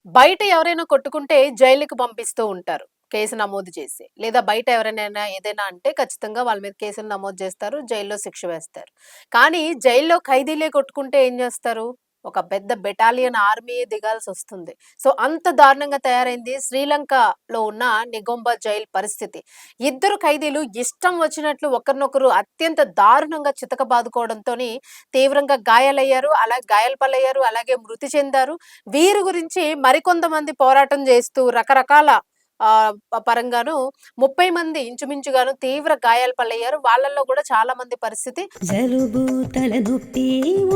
బయట ఎవరైనా కొట్టుకుంటే జైలుకి పంపిస్తూ ఉంటారు. కేసు నమోదు చేసి. లేదా బయట ఎవరైనా ఏదైనా అంటే ఖచ్చితంగా వాళ్ళ మీద కేసులు నమోదు చేస్తారు. జైల్లో శిక్ష వేస్తారు. కానీ జైల్లో ఖైదీలే కొట్టుకుంటే ఏం చేస్తారు? ఒక పెద్ద బెటాలియన్ ఆర్మీయే దిగాల్సొస్తుంది. సో, అంత దారుణంగా తయారైంది శ్రీలంకలో ఉన్న నిగొంబ జైలు పరిస్థితి. ఇద్దరు ఖైదీలు ఇష్టం వచ్చినట్లు ఒకరినొకరు అత్యంత దారుణంగా చితకబాదుకోవడంతోని తీవ్రంగా గాయాలయ్యారు. గాయాల పాలయ్యారు. అలాగే మృతి చెందారు. వీరి గురించి మరికొంతమంది పోరాటం చేస్తూ రకరకాల పరంగాను 30 మంది ఇంచుమించుగాను తీవ్ర గాయాల పాలయ్యారు. వాళ్ళలో కూడా చాలా మంది పరిస్థితి జలుబు తలనొప్పి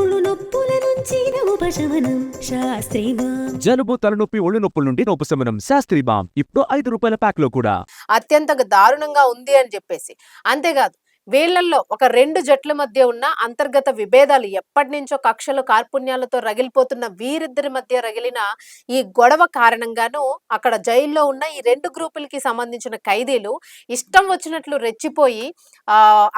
ఒళ్ళు నొప్పుల నుంచి ఉపశమనం శాస్త్రీ బామ్. జలుబు తలనొప్పి ఒళ్ళు నొప్పుల నుండి ఉపశమనం శాస్త్రీ బామ్ ఇప్పుడు ₹5 ప్యాక్ లో కూడా. అత్యంత దారుణంగా ఉంది అని చెప్పేసి. అంతేకాదు వీళ్ళల్లో ఒక 2 జట్ల మధ్య ఉన్న అంతర్గత విభేదాలు ఎప్పటినుంచో కక్షలు, కార్పుణ్యాలతో రగిలిపోతున్న వీరిద్దరి మధ్య రగిలిన ఈ గొడవ కారణంగాను అక్కడ జైల్లో ఉన్న ఈ 2 గ్రూపులకి సంబంధించిన ఖైదీలు ఇష్టం వచ్చినట్లు రెచ్చిపోయి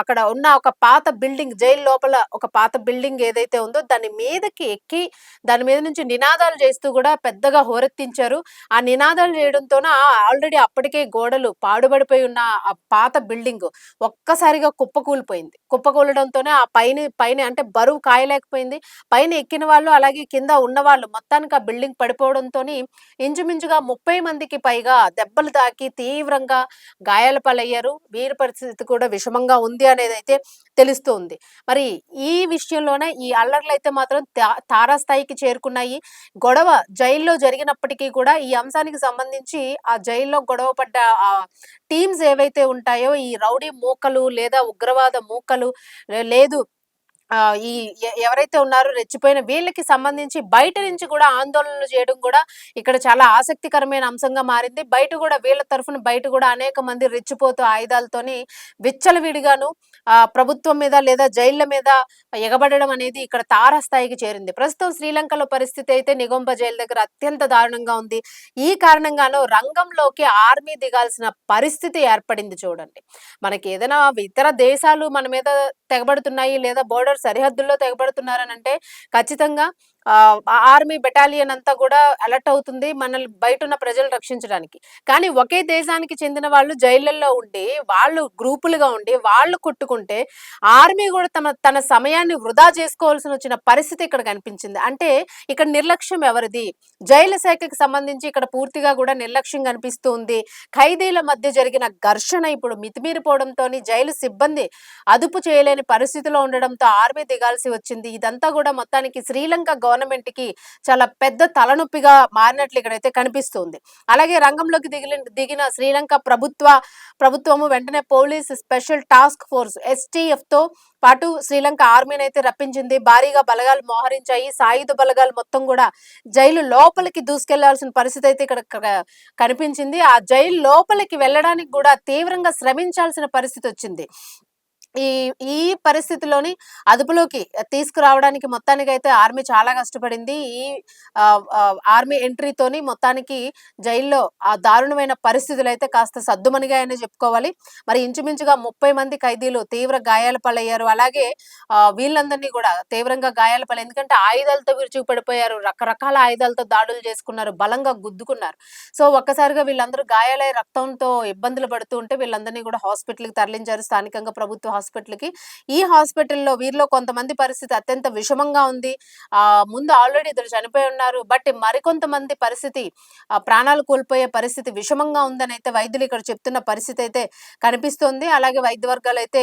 అక్కడ ఉన్న ఒక పాత బిల్డింగ్ జైలు లోపల ఒక పాత బిల్డింగ్ ఏదైతే ఉందో దాని మీదకి ఎక్కి దాని మీద నుంచి నినాదాలు చేస్తూ కూడా పెద్దగా హోరెత్తించారు. ఆ నినాదాలు చేయడంతోన ఆల్రెడీ అప్పటికే గోడలు పాడుబడిపోయి ఉన్న ఆ పాత బిల్డింగ్ ఒక్కసారిగా కుప్పకూలిపోయింది. కుప్పకూలడంతోనే ఆ పైన అంటే బరువు కాయలేకపోయింది. పైన ఎక్కిన వాళ్ళు అలాగే కింద ఉన్నవాళ్ళు మొత్తానికి ఆ బిల్డింగ్ పడిపోవడంతోని ఇంచుమించుగా 30 మందికి పైగా దెబ్బలు తాకి తీవ్రంగా గాయాల పాలయ్యారు. వీరి పరిస్థితి కూడా విషమంగా ఉంది అనేదైతే తెలుస్తుంది. మరి ఈ విషయంలోనే ఈ అల్లర్లయితే మాత్రం తారాస్థాయికి చేరుకున్నాయి. గొడవ జైల్లో జరిగినప్పటికీ కూడా ఈ అంశానికి సంబంధించి ఆ జైల్లో గొడవ పడ్డ టీమ్స్ ఏవైతే ఉంటాయో ఈ రౌడీ మూకలు లేదా ఉగ్రవాద మూకలు లేదు ఈ ఎవరైతే ఉన్నారో రెచ్చిపోయిన వీళ్ళకి సంబంధించి బయట నుంచి కూడా ఆందోళనలు చేయడం కూడా ఇక్కడ చాలా ఆసక్తికరమైన అంశంగా మారింది. బయట కూడా వీళ్ళ తరఫున బయట కూడా అనేక మంది రెచ్చిపోతూ ఆయుధాలతోని విచ్చలవిడిగాను ప్రభుత్వం మీద లేదా జైళ్ళ మీద ఎగబడడం అనేది ఇక్కడ తారాస్థాయికి చేరింది. ప్రస్తుతం శ్రీలంకలో పరిస్థితి అయితే నిగొంబ జైలు దగ్గర అత్యంత దారుణంగా ఉంది. ఈ కారణంగాను రంగంలోకి ఆర్మీ దిగాల్సిన పరిస్థితి ఏర్పడింది చూడండి. మనకి ఏదైనా ఇతర దేశాలు మన మీద తెగబడుతున్నాయి లేదా బోర్డర్ సరిహద్దుల్లో తెగబడుతున్నారనంటే ఖచ్చితంగా ఆర్మీ బెటాలియన్ అంతా కూడా అలర్ట్ అవుతుంది మనల్ని బయట ఉన్న ప్రజలు రక్షించడానికి. కానీ ఒకే దేశానికి చెందిన వాళ్ళు జైళ్ళల్లో ఉండి వాళ్ళు గ్రూపులుగా ఉండి వాళ్ళు కొట్టుకుంటే ఆర్మీ కూడా తన సమయాన్ని వృధా చేసుకోవాల్సిన వచ్చిన పరిస్థితి ఇక్కడ కనిపించింది. అంటే ఇక్కడ నిర్లక్ష్యం ఎవరిది? జైలు శాఖకి సంబంధించి ఇక్కడ పూర్తిగా కూడా నిర్లక్ష్యం కనిపిస్తూ ఉంది. ఖైదీల మధ్య జరిగిన ఘర్షణ ఇప్పుడు మితిమీరిపోవడంతోని జైలు సిబ్బంది అదుపు చేయలేని పరిస్థితిలో ఉండడంతో ఆర్మీ దిగాల్సి వచ్చింది. ఇదంతా కూడా మొత్తానికి శ్రీలంక గవర్నమెంట్ కి చాలా పెద్ద తలనొప్పిగా మారినట్లు ఇక్కడైతే కనిపిస్తుంది. అలాగే రంగంలోకి దిగిన శ్రీలంక ప్రభుత్వము వెంటనే police special task force STF తో పాటు శ్రీలంక ఆర్మీని అయితే రప్పించింది. భారీగా బలగాలు మోహరించాయి. సాయుధ బలగాలు మొత్తం కూడా జైలు లోపలికి దూసుకెళ్లాల్సిన పరిస్థితి అయితే ఇక్కడ కనిపించింది. ఆ జైలు లోపలికి వెళ్ళడానికి కూడా తీవ్రంగా శ్రమించాల్సిన పరిస్థితి వచ్చింది. ఈ ఈ పరిస్థితిలోని అదుపులోకి తీసుకురావడానికి మొత్తానికైతే ఆర్మీ చాలా కష్టపడింది. ఈ ఆర్మీ ఎంట్రీతోని మొత్తానికి జైల్లో ఆ దారుణమైన పరిస్థితులైతే కాస్త సద్దుమణిగాయనే చెప్పుకోవాలి. మరి ఇంచుమించుగా 30 మంది ఖైదీలు తీవ్ర గాయాల పాలయ్యారు. అలాగే వీళ్ళందరినీ కూడా తీవ్రంగా గాయాల పాలు ఎందుకంటే ఆయుధాలతో విరుచుకుపడిపోయారు. రకరకాల ఆయుధాలతో దాడులు చేసుకున్నారు. బలంగా గుద్దుకున్నారు. సో ఒక్కసారిగా వీళ్ళందరూ గాయాలై రక్తంతో ఇబ్బందులు పడుతూ ఉంటే వీళ్ళందరినీ కూడా హాస్పిటల్‌కి తరలించారు. స్థానికంగా ప్రభుత్వ హాస్పిటల్‌కి. ఈ హాస్పిటల్‌లో వీరిలో కొంతమంది పరిస్థితి అత్యంత విషమంగా ఉంది. ముందు ఆల్రెడీ ఇద్దరు చనిపోయి ఉన్నారు. బట్ మరికొంతమంది పరిస్థితి ప్రాణాలు కోల్పోయే పరిస్థితి విషమంగా ఉందని అయితే వైద్యులు ఇక్కడ చెప్తున్న పరిస్థితి అయితే కనిపిస్తోంది. అలాగే వైద్య వర్గాలైతే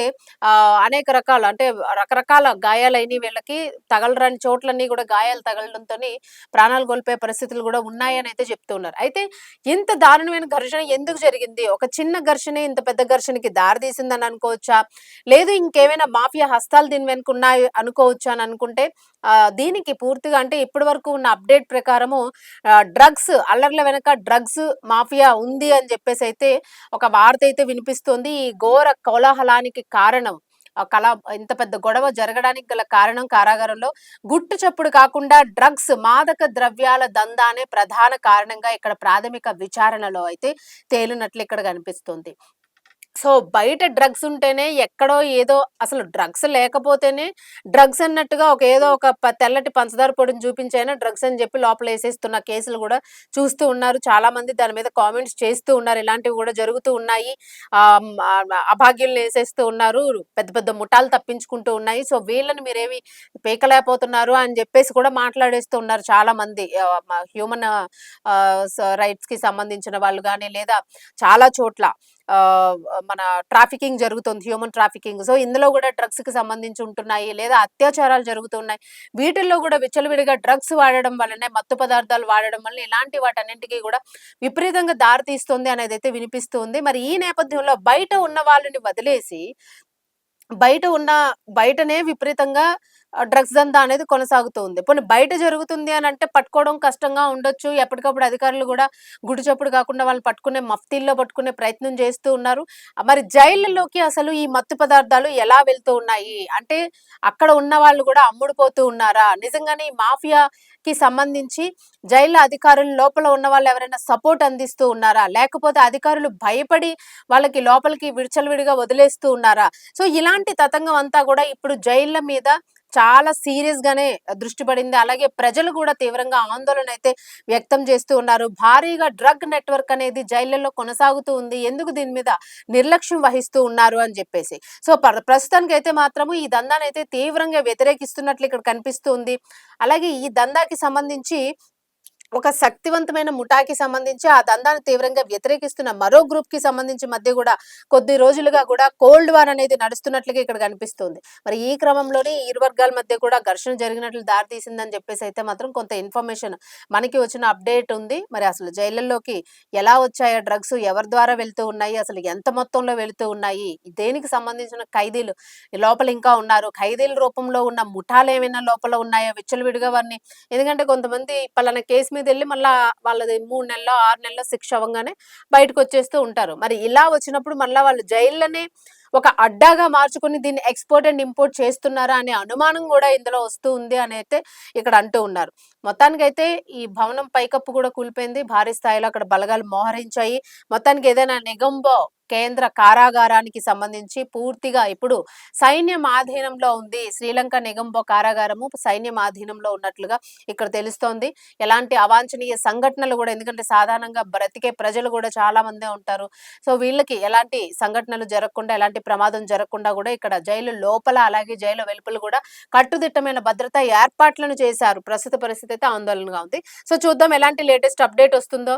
అనేక రకాల అంటే రకరకాల గాయాలైనయి వీళ్ళకి తగలరాని చోట్లన్నీ కూడా గాయాలు తగలడంతోని ప్రాణాలు కోల్పోయే పరిస్థితులు కూడా ఉన్నాయని అయితే చెప్తూ ఉన్నారు. అయితే ఇంత దారుణమైన ఘర్షణ ఎందుకు జరిగింది? ఒక చిన్న ఘర్షణే ఇంత పెద్ద ఘర్షణకి దారి తీసిందని అనుకోవచ్చా? లేదు ఇంకేమైనా మాఫియా హస్తాలు దీని వెనుక ఉన్నాయి అనుకోవచ్చు అని అనుకుంటే దీనికి పూర్తిగా అంటే ఇప్పటి వరకు ఉన్న అప్డేట్ ప్రకారము డ్రగ్స్ అల్లర్ల వెనక డ్రగ్స్ మాఫియా ఉంది అని చెప్పేసి అయితే ఒక వార్త అయితే వినిపిస్తోంది. ఈ ఘోర కోలాహలానికి కారణం ఇంత పెద్ద గొడవ జరగడానికి గల కారణం కారాగారంలో గుట్టు చప్పుడు కాకుండా డ్రగ్స్ మాదక ద్రవ్యాల దందానే ప్రధాన కారణంగా ఇక్కడ ప్రాథమిక విచారణలో అయితే తేలినట్లు ఇక్కడ కనిపిస్తుంది. సో, బయట డ్రగ్స్ ఉంటేనే ఎక్కడో ఏదో అసలు డ్రగ్స్ లేకపోతేనే డ్రగ్స్ అన్నట్టుగా ఏదో ఒక తెల్లటి పంచదార పొడిని చూపించైనా డ్రగ్స్ అని చెప్పి లోపలేసేస్తున్న కేసులు గూడా చూస్తూ ఉన్నారు. చాలామంది దాని మీద కామెంట్స్ చేస్తూ ఉన్నారు. ఇలాంటివి గూడా జరుగుతూ ఉన్నాయి. అభాగ్యుల్నేసేస్తూ ఉన్నారు. పెద్ద పెద్ద ముఠాలు తప్పించుకుంటూ ఉన్నాయి. సో, వీళ్ళని మీరేమి పీకలేకపోతున్నారు అని జెప్పేసి కూడా మాట్లాడేస్తూ ఉన్నారు చాలామంది. హ్యూమన్ రైట్స్‌కి సంబంధించిన వాళ్ళు గాని, లేదా చాలా చోట్ల మన ట్రాఫికింగ్ జరుగుతుంది. Human trafficking. సో, ఇందులో గూడా డ్రగ్స్‌కి సంబంధించి ఉంటున్నాయి. లేదా అత్యాచారాలు జరుగుతున్నాయి. వీటిల్లో గూడా విచ్చలవిడిగా డ్రగ్స్ వాడడం వల్లనే, మత్తు పదార్థాలు వాడడం వల్ల ఇలాంటి వాటన్నింటికి గూడా విపరీతంగా దారి తీస్తుంది అనేదైతే వినిపిస్తూ ఉంది. మరి ఈ నేపథ్యంలో బయట ఉన్న వాళ్ళని వదిలేసి బయటనే విపరీతంగా డ్రగ్స్ దందా అనేది కొనసాగుతూ ఉంది. పోనీ బయట జరుగుతుంది అనంటే పట్టుకోవడం కష్టంగా ఉండొచ్చు. ఎప్పటికప్పుడు అధికారులు గూడా గుడి చప్పుడు కాకుండా వాళ్ళని పట్టుకునే మఫ్తీల్లో పట్టుకునే ప్రయత్నం చేస్తూ ఉన్నారు. మరి జైళ్ళలోకి అసలు ఈ మత్తు పదార్థాలు ఎలా వెళ్తూ ఉన్నాయి? అంటే అక్కడ ఉన్న వాళ్ళు గూడా అమ్ముడుపోతూ ఉన్నారా? నిజంగానే ఈ మాఫియాకి సంబంధించి జైళ్ళ అధికారులు లోపల ఉన్న వాళ్ళు ఎవరైనా సపోర్ట్ అందిస్తూ ఉన్నారా? లేకపోతే అధికారులు భయపడి వాళ్ళకి లోపలికి విచ్చలవిడిగా వదిలేస్తూ ఉన్నారా? సో, ఇలాంటి తతంగం అంతా గూడా ఇప్పుడు జైళ్ళ మీద చాలా సీరియస్ గానే దృష్టి పడింది. అలాగే ప్రజలు కూడా తీవ్రంగా ఆందోళన అయితే వ్యక్తం చేస్తూ ఉన్నారు. భారీగా డ్రగ్ నెట్వర్క్ అనేది జైళ్లలో కొనసాగుతూ ఉంది. ఎందుకు దీని మీద నిర్లక్ష్యం వహిస్తూ ఉన్నారు అని చెప్పేసి. సో, ప్రస్తుతానికైతే మాత్రము ఈ దందానైతే తీవ్రంగా వ్యతిరేకిస్తున్నట్లు ఇక్కడ కనిపిస్తుంది. అలాగే ఈ దందాకి సంబంధించి ఒక శక్తివంతమైన ముఠాకి సంబంధించి ఆ దందాను తీవ్రంగా వ్యతిరేకిస్తున్న మరో గ్రూప్ కి సంబంధించి మధ్య కూడా కొద్ది రోజులుగా కూడా కోల్డ్ వార్ అనేది నడుస్తున్నట్లుగా ఇక్కడ కనిపిస్తుంది. మరి ఈ క్రమంలోనే ఇరు వర్గాల మధ్య కూడా ఘర్షణ జరిగినట్లు దారితీసిందని చెప్పేసి అయితే మాత్రం కొంత ఇన్ఫర్మేషన్ మనకి వచ్చిన అప్డేట్ ఉంది. మరి అసలు జైళ్లలోకి ఎలా వచ్చాయా డ్రగ్స్, ఎవరి ద్వారా వెళ్తూ ఉన్నాయి, అసలు ఎంత మొత్తంలో వెళుతూ ఉన్నాయి, దేనికి సంబంధించిన ఖైదీలు లోపల ఇంకా ఉన్నారు, ఖైదీల రూపంలో ఉన్న ముఠాలు ఏమైనా లోపల ఉన్నాయా, విచ్చలవిడిగా వారిని, ఎందుకంటే కొంతమంది పలానా కేసు మీద వెళ్ళి మళ్ళా వాళ్ళది 3 నెలలో 6 నెలలో శిక్ష అవ్వగానే బయటకు వచ్చేస్తూ ఉంటారు. మరి ఇలా వచ్చినప్పుడు మళ్ళా వాళ్ళు జైల్లోనే ఒక అడ్డాగా మార్చుకుని దీన్ని ఎక్స్పోర్ట్ అండ్ ఇంపోర్ట్ చేస్తున్నారా అనే అనుమానం కూడా ఇందులో వస్తూ ఉంది అని అయితే ఇక్కడ అంటూ ఉన్నారు. మొత్తానికైతే ఈ భవనం పైకప్పు కూడా కూలిపోయింది. భారీ స్థాయిలో అక్కడ బలగాలు మోహరించాయి. మొత్తానికి ఏదైనా నిగంబో కేంద్ర కారాగారానికి సంబంధించి పూర్తిగా ఇప్పుడు సైన్యం ఆధీనంలో ఉంది. శ్రీలంక నిగంబో కారాగారము సైన్యం ఆధీనంలో ఉన్నట్లుగా ఇక్కడ తెలుస్తోంది. ఎలాంటి అవాంఛనీయ సంఘటనలు కూడా, ఎందుకంటే సాధారణంగా బ్రతికే ప్రజలు కూడా చాలా మందే ఉంటారు. సో, వీళ్ళకి ఎలాంటి సంఘటనలు జరగకుండా, ఎలాంటి ప్రమాదం జరగకుండా కూడా ఇక్కడ జైలు లోపల అలాగే జైలు వెలుపల కూడా కట్టుదిట్టమైన భద్రతా ఏర్పాట్లను చేశారు. ప్రస్తుత పరిస్థితి అయితే ఆందోళనగా ఉంది. సో, చూద్దాం ఎలాంటి లేటెస్ట్ అప్డేట్ వస్తుందో.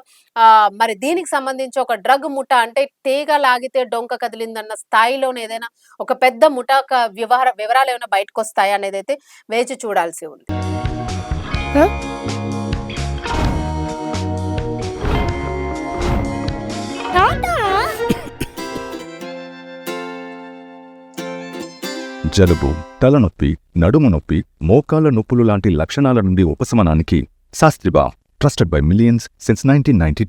మరి దీనికి సంబంధించి ఒక డ్రగ్ ముఠా, అంటే తీగ లాగితే డొంక కదిలిందన్న స్థాయిలోనే ఏదైనా ఒక పెద్ద ముఠా వివరాలు ఏమైనా బయటకు వస్తాయా అనేది అయితే వేచి చూడాల్సి ఉంది. జలుబు, తలనొప్పి, నడుము నొప్పి, మోకాళ్ల నొప్పులు లాంటి లక్షణాల నుండి ఉపశమనానికి శాస్త్రిబామ్, ట్రస్టెడ్ బై మిలియన్స్ సిన్స్ 1992.